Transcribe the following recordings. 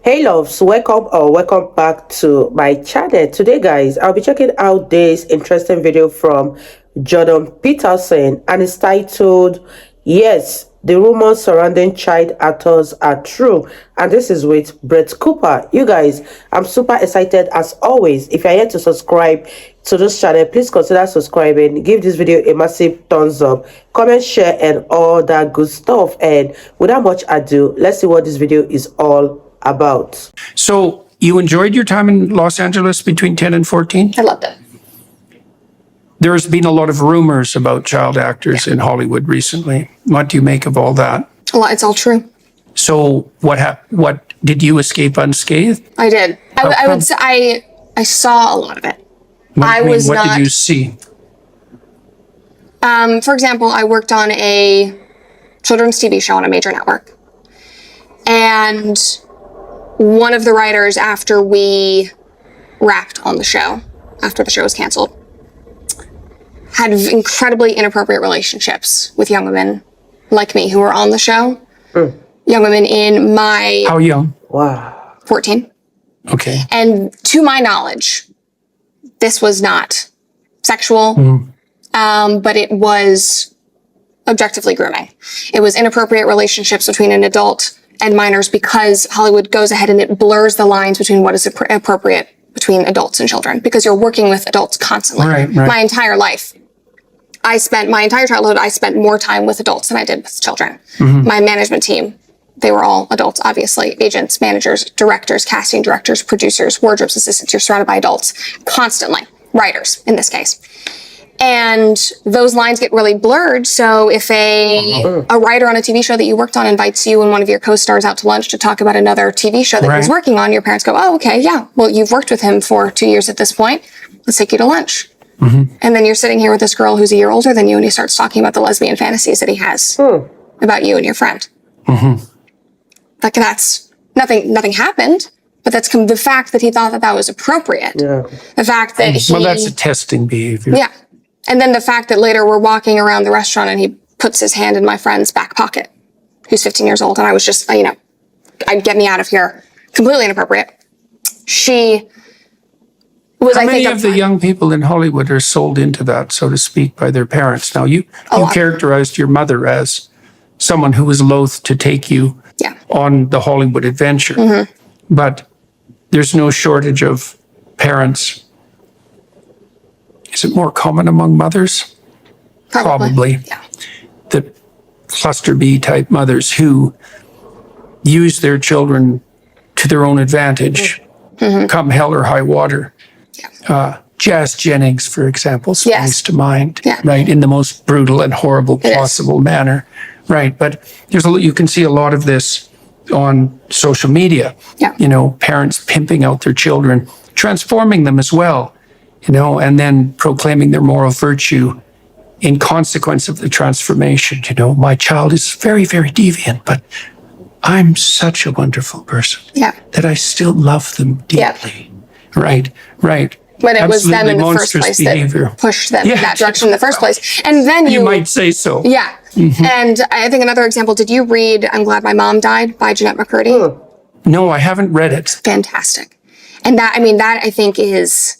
Hey loves, welcome back to my channel. Today guys, I'll be checking out this interesting video from Jordan Peterson, and it's titled, Yes, the rumors surrounding child actors are true. And this is with Brett Cooper. You guys, I'm super excited as always. If you're yet to subscribe to this channel, please consider subscribing. Give this video a massive thumbs up, comment, share, and all that good stuff. And without much ado, let's see what this video is all about. So you enjoyed your time in Los Angeles between 10 and 14? I loved it. There's been a lot of rumors about child actors in Hollywood recently. What do you make of all that? Well, it's all true. So what did you escape unscathed? I did. I would say I saw a lot of it. What did you see? For example, I worked on a children's TV show on a major network. And one of the writers, after we wrapped on the show, after the show was canceled, had incredibly inappropriate relationships with young women like me who were on the show. Young women in my... How young? Wow. 14. Okay. And to my knowledge, this was not sexual, but it was objectively grooming. It was inappropriate relationships between an adult and minors, because Hollywood goes ahead and it blurs the lines between what is appropriate between adults and children, because you're working with adults constantly. Right. My entire life, my entire childhood, I spent more time with adults than I did with children. My management team, they were all adults, obviously. Agents, managers, directors, casting directors, producers, wardrobe assistants. You're surrounded by adults constantly. Writers, in this case. And those lines get really blurred. So if a writer on a TV show that you worked on invites you and one of your co-stars out to lunch to talk about another TV show that he's working on, your parents go, oh, okay, yeah. Well, you've worked with him for 2 years at this point. Let's take you to lunch. And then you're sitting here with this girl who's a year older than you, and he starts talking about the lesbian fantasies that he has about you and your friend. Like, that's nothing happened, but that's the fact that he thought that was appropriate. The fact that Well, that's a testing behavior. Yeah. And then the fact that later we're walking around the restaurant and he puts his hand in my friend's back pocket, who's 15 years old. And I was just, I'd get me out of here. Completely inappropriate. She was, How many of the young people in Hollywood are sold into that, so to speak, by their parents? Now, you characterized your mother as someone who was loath to take you on the Hollywood adventure. But there's no shortage of parents. Is it more common among mothers? Probably. Yeah. The cluster B type mothers who use their children to their own advantage, come hell or high water. Jazz Jennings, for example, springs to mind, right, in the most brutal and horrible possible manner, right? But you can see a lot of this on social media. Parents pimping out their children, transforming them as well, and then proclaiming their moral virtue in consequence of the transformation. My child is very, very deviant, but I'm such a wonderful person that I still love them deeply. Right. When it was them in the first place that pushed them in that direction in the first place. And then you might say so. Yeah. And I think another example, did you read I'm Glad My Mom Died by Jeanette McCurdy? No, I haven't read it. Fantastic. And that I think is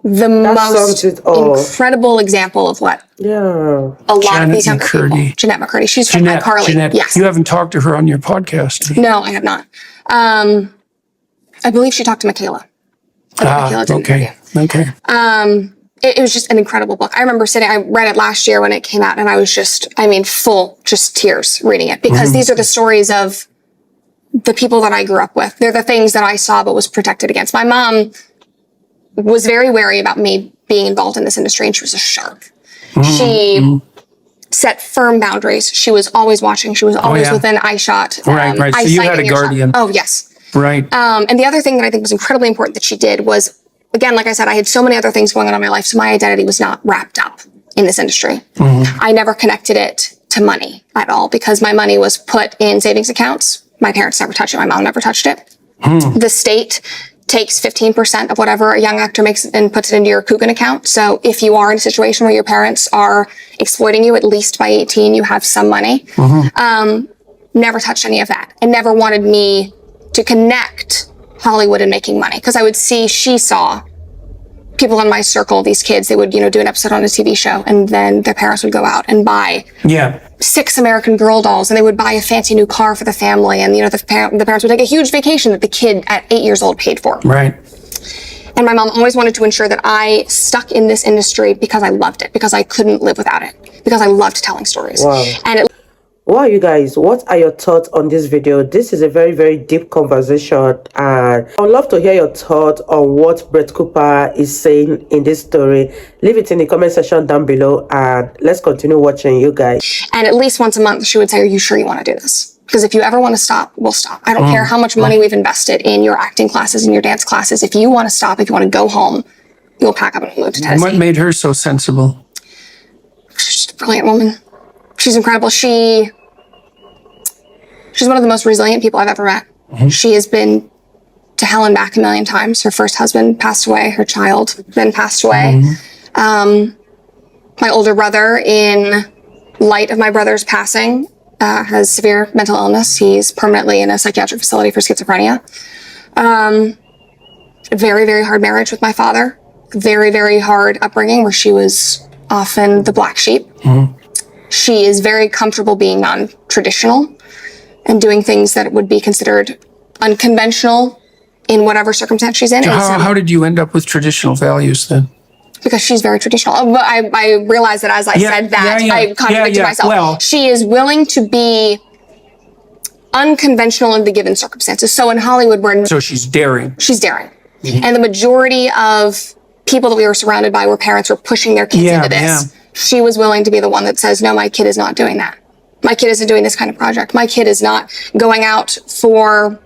the most incredible example of what a lot of these younger people. Jeanette McCurdy. She's from iCarly. Jeanette, yes. You haven't talked to her on your podcast. No, I have not. I believe she talked to Michaela. Okay. It was just an incredible book. I remember I read it last year when it came out, and I was just tears reading it, because these are the stories of the people that I grew up with. They're the things that I saw but was protected against. My mom was very wary about me being involved in this industry, and she was a shark. She set firm boundaries. She was always watching. She was always within eyeshot. Right. So you had a guardian. Oh, yes. Right. And the other thing that I think was incredibly important that she did was, again, like I said, I had so many other things going on in my life, so my identity was not wrapped up in this industry. I never connected it to money at all, because my money was put in savings accounts. My parents never touched it. My mom never touched it. The state takes 15% of whatever a young actor makes and puts it into your Coogan account. So if you are in a situation where your parents are exploiting you, at least by 18, you have some money. Never touched any of that, and never wanted me to connect Hollywood and making money. Because she saw people in my circle, these kids, they would, do an episode on a TV show, and then their parents would go out and buy 6 American Girl dolls, and they would buy a fancy new car for the family, and, the parents would take a huge vacation that the kid at 8 years old paid for. Right. And my mom always wanted to ensure that I stuck in this industry because I loved it, because I couldn't live without it, because I loved telling stories. Wow. And Wow, you guys, what are your thoughts on this video? This is a very, very deep conversation, and I would love to hear your thoughts on what Brett Cooper is saying in this story. Leave it in the comment section down below, and let's continue watching, you guys. And at least once a month, she would say, "Are you sure you want to do this? Because if you ever want to stop, we'll stop. I don't care how much money we've invested in your acting classes and your dance classes. If you want to stop, if you want to go home, you'll pack up and move to Tennessee." What made her so sensible? She's just a brilliant woman. She's incredible. She's one of the most resilient people I've ever met. She has been to hell and back a million times. Her first husband passed away. Her child then passed away. My older brother, in light of my brother's passing, has severe mental illness. He's permanently in a psychiatric facility for schizophrenia. Very, very hard marriage with my father. Very, very hard upbringing where she was often the black sheep. She is very comfortable being non-traditional and doing things that would be considered unconventional in whatever circumstance she's in. How did you end up with traditional values then? Because she's very traditional. But I realized that as I said that, I contradicted myself. Well, she is willing to be unconventional in the given circumstances. So in Hollywood, so she's daring. She's daring. And the majority of people that we were surrounded by were parents who were pushing their kids into this. She was willing to be the one that says, "No, my kid is not doing that. My kid isn't doing this kind of project. My kid is not going out for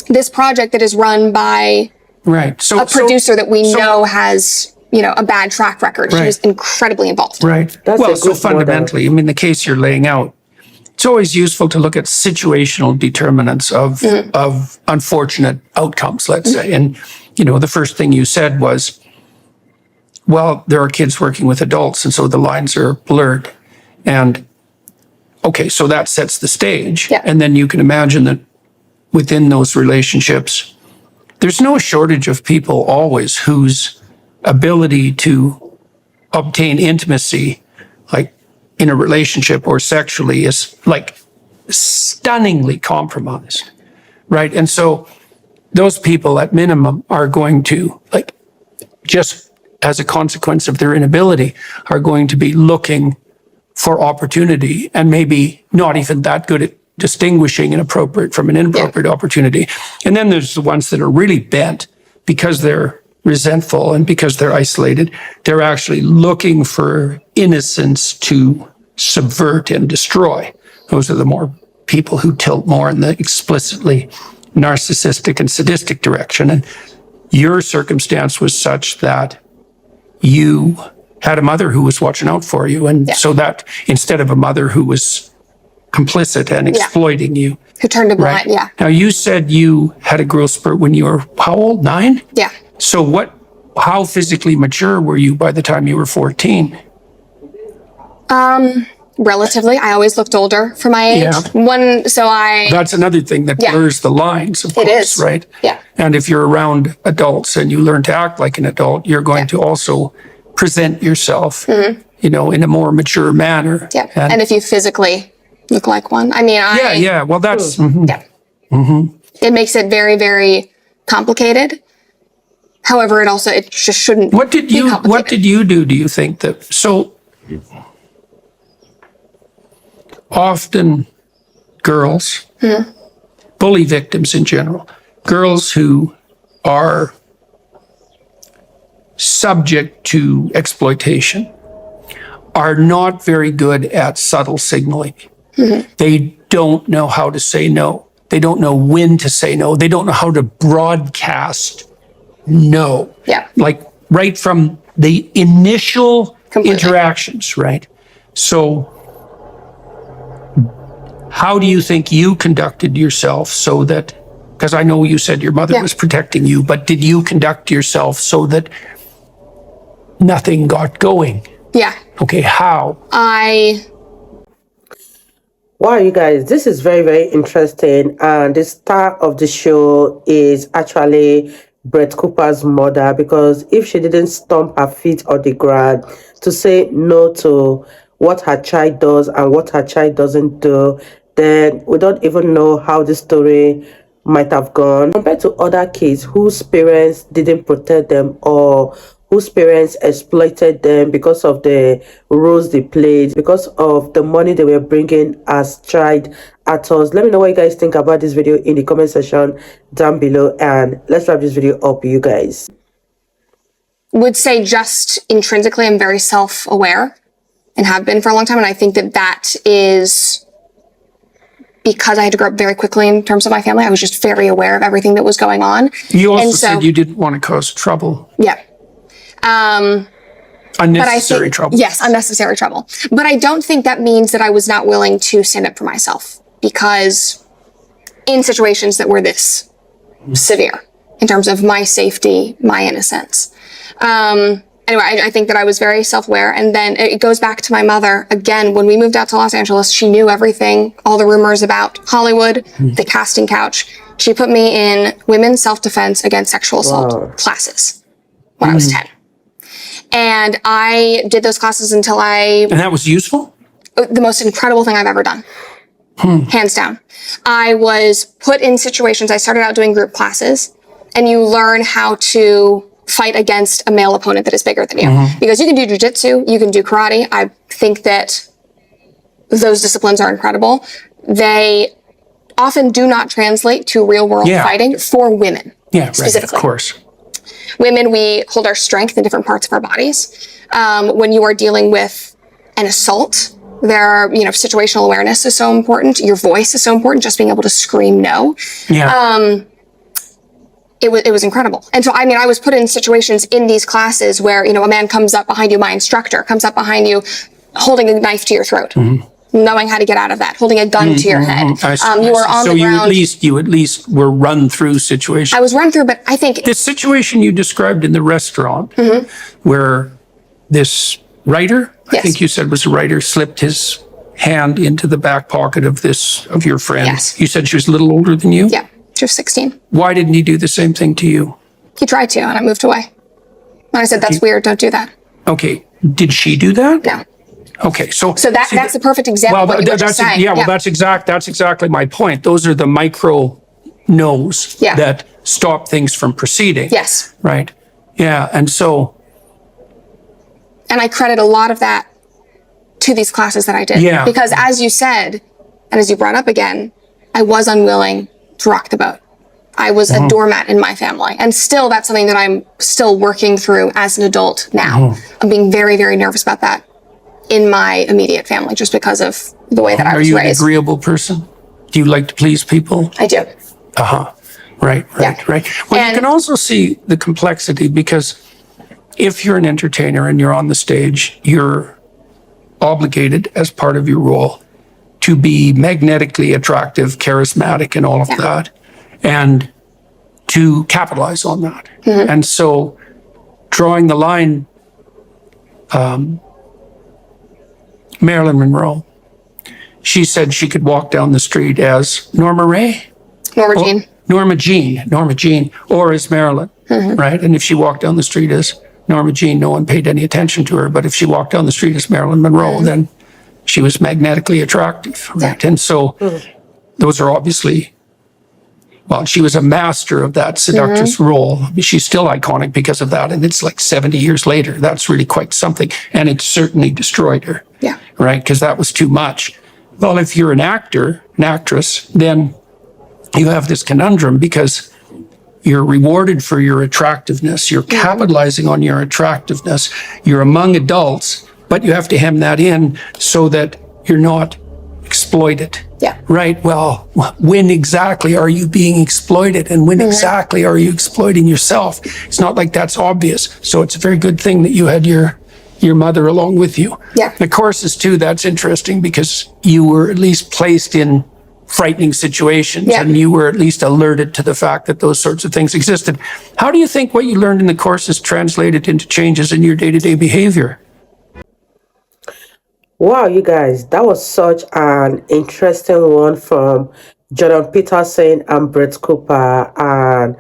this project that is run by a producer that we know has, a bad track record." She was incredibly involved. Right. So fundamentally, I mean, the case you're laying out, it's always useful to look at situational determinants of unfortunate outcomes, let's say. And, the first thing you said was, well, there are kids working with adults, and so the lines are blurred. And okay, so that sets the stage. Yeah. And then you can imagine that within those relationships, there's no shortage of people always whose ability to obtain intimacy, like in a relationship or sexually, is like stunningly compromised, right? And so those people at minimum are going to, like, just as a consequence of their inability, are going to be looking for opportunity and maybe not even that good at distinguishing an appropriate from an inappropriate opportunity. And then there's the ones that are really bent because they're resentful and because they're isolated. They're actually looking for innocence to subvert and destroy. Those are the more people who tilt more in the explicitly narcissistic and sadistic direction. And your circumstance was such that you had a mother who was watching out for you. And so that instead of a mother who was complicit and exploiting you. Who turned a blind, Now, you said you had a growth spurt when you were, how old, 9? Yeah. So how physically mature were you by the time you were 14? Relatively. I always looked older for my age. That's another thing that blurs the lines, of course, is. Right? Yeah. And if you're around adults and you learn to act like an adult, you're going to also present yourself, in a more mature manner. Yeah. And if you physically look like one. I mean, well, that's... It makes it very, very complicated. However, it just shouldn't What did you do, do you think, that... So, often girls, bully victims in general, girls who are subject to exploitation are not very good at subtle signaling. They don't know how to say no. They don't know when to say no. They don't know how to broadcast no. Yeah. Like right from the initial interactions, right? So how do you think you conducted yourself so that, because I know you said your mother was protecting you, but did you conduct yourself so that nothing got going? Yeah. Okay, how? Wow, you guys, this is very, very interesting. And the star of the show is actually Brett Cooper's mother, because if she didn't stomp her feet on the ground to say no to what her child does and what her child doesn't do, then we don't even know how the story might have gone compared to other kids whose parents didn't protect them or whose parents exploited them because of the roles they played, because of the money they were bringing as child actors. Let me know what you guys think about this video in the comment section down below, and let's wrap this video up, you guys. Would say just intrinsically, I'm very self-aware and have been for a long time. And I think that that is because I had to grow up very quickly in terms of my family. I was just very aware of everything that was going on. You also said you didn't want to cause trouble. Yeah. Unnecessary trouble. Yes, unnecessary trouble. But I don't think that means that I was not willing to stand up for myself, because in situations that were this severe in terms of my safety, my innocence. Anyway, I think that I was very self-aware. And then it goes back to my mother. Again, when we moved out to Los Angeles, she knew everything, all the rumors about Hollywood, the casting couch. She put me in women's self-defense against sexual assault classes when I was 10. And I did those classes until And that was useful? The most incredible thing I've ever done. Hands down. I was put in situations, I started out doing group classes, and you learn how to fight against a male opponent that is bigger than you. Because you can do jiu-jitsu, you can do karate. I think that those disciplines are incredible. They often do not translate to real-world fighting for women. Yeah, specifically. Right, of course. Women, we hold our strength in different parts of our bodies. When you are dealing with an assault, there are, situational awareness is so important. Your voice is so important, just being able to scream no. Yeah. It was incredible. And so, I was put in situations in these classes where, a man comes up behind you, my instructor comes up behind you, holding a knife to your throat, knowing how to get out of that, holding a gun to your head. You are on the ground. So you at least were run through situations. I was run through, but I think the situation you described in the restaurant, where this writer, I think you said was a writer, slipped his hand into the back pocket of your friend. Yes. You said she was a little older than you? Yeah, she was 16. Why didn't he do the same thing to you? He tried to, and I moved away. And I said, that's weird, don't do that. Okay. Did she do that? No. Okay, so that's the perfect example of what you were just saying. Yeah, well, that's exactly my point. Those are the micro no's that stop things from proceeding. Yes. Right. Yeah, and I credit a lot of that to these classes that I did. Yeah. Because as you said, and as you brought up again, I was unwilling to rock the boat. I was a doormat in my family. And still, that's something that I'm still working through as an adult now. I'm being very, very nervous about that in my immediate family, just because of the way that I was raised. Are you an agreeable person? Do you like to please people? I do. Right. Well, you can also see the complexity, because if you're an entertainer and you're on the stage, you're obligated as part of your role to be magnetically attractive, charismatic, and all of that, and to capitalize on that. And so drawing the line, Marilyn Monroe, she said she could walk down the street as Norma Jean, or as Marilyn, right? And if she walked down the street as Norma Jean, no one paid any attention to her. But if she walked down the street as Marilyn Monroe, then she was magnetically attractive, right? And so those are obviously, well, she was a master of that seductress role. She's still iconic because of that. And it's like 70 years later. That's really quite something. And it certainly destroyed her. Yeah. Right? Because that was too much. Well, if you're an actor, an actress, then you have this conundrum, because you're rewarded for your attractiveness. You're capitalizing on your attractiveness. You're among adults, but you have to hem that in so that you're not exploited. Yeah. Right. Well, when exactly are you being exploited, and when exactly are you exploiting yourself? It's not like that's obvious. So it's a very good thing that you had your mother along with you. Yeah. The courses too, that's interesting, because you were at least placed in frightening situations, and you were at least alerted to the fact that those sorts of things existed. How do you think what you learned in the courses translated into changes in your day-to-day behavior? Wow, you guys, that was such an interesting one from Jordan Peterson and Brett Cooper. And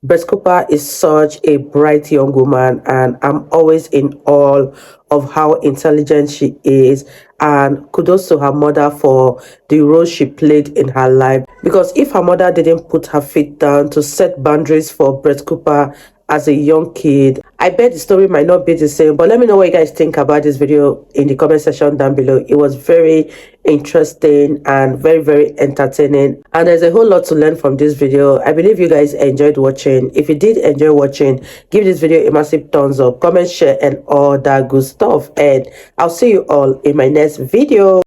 Brett Cooper is such a bright young woman, and I'm always in awe of how intelligent she is. And kudos to her mother for the role she played in her life. Because if her mother didn't put her feet down to set boundaries for Brett Cooper as a young kid, I bet the story might not be the same. But let me know what you guys think about this video in the comment section down below. It was very interesting and very, very entertaining, and there's a whole lot to learn from this video. I believe you guys enjoyed watching. If you did enjoy watching, give this video a massive thumbs up, comment, share, and all that good stuff. And I'll see you all in my next video.